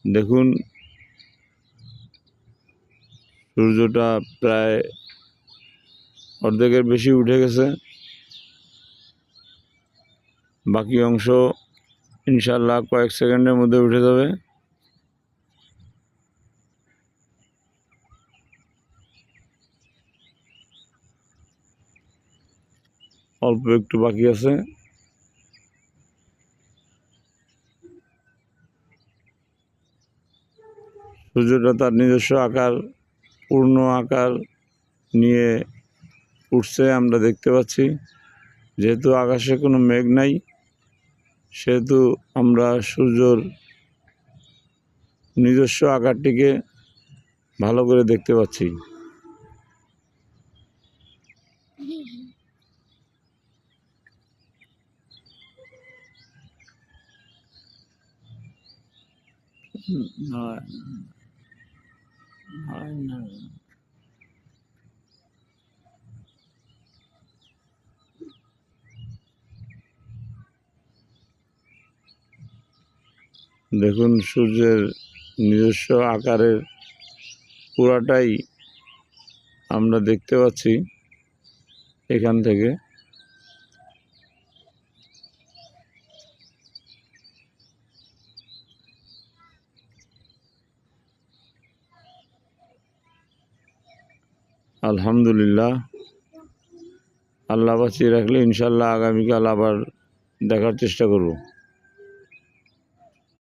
দেখুন সূর্যটা প্রায় অর্ধেকের বেশি উঠে গেছে, বাকি অংশ ইনশাআল্লাহ কয়েক সেকেন্ডের মধ্যে উঠে যাবে। অল্প একটু বাকি আছে। সূর্যটা তার নিজস্ব আকার, পূর্ণ আকার নিয়ে উঠছে আমরা দেখতে পাচ্ছি। যেহেতু আকাশে কোনো মেঘ নাই, সেহেতু আমরা সূর্যর নিজস্ব আকারটিকে ভালো করে দেখতে পাচ্ছি। দেখুন সূর্যের নিজস্ব আকারের পুরাটাই আমরা দেখতে পাচ্ছি এখান থেকে। আলহামদুলিল্লাহ, আল্লাহ বাঁচিয়ে রাখলে ইনশাল্লাহ আগামীকাল আবার দেখার চেষ্টা করব।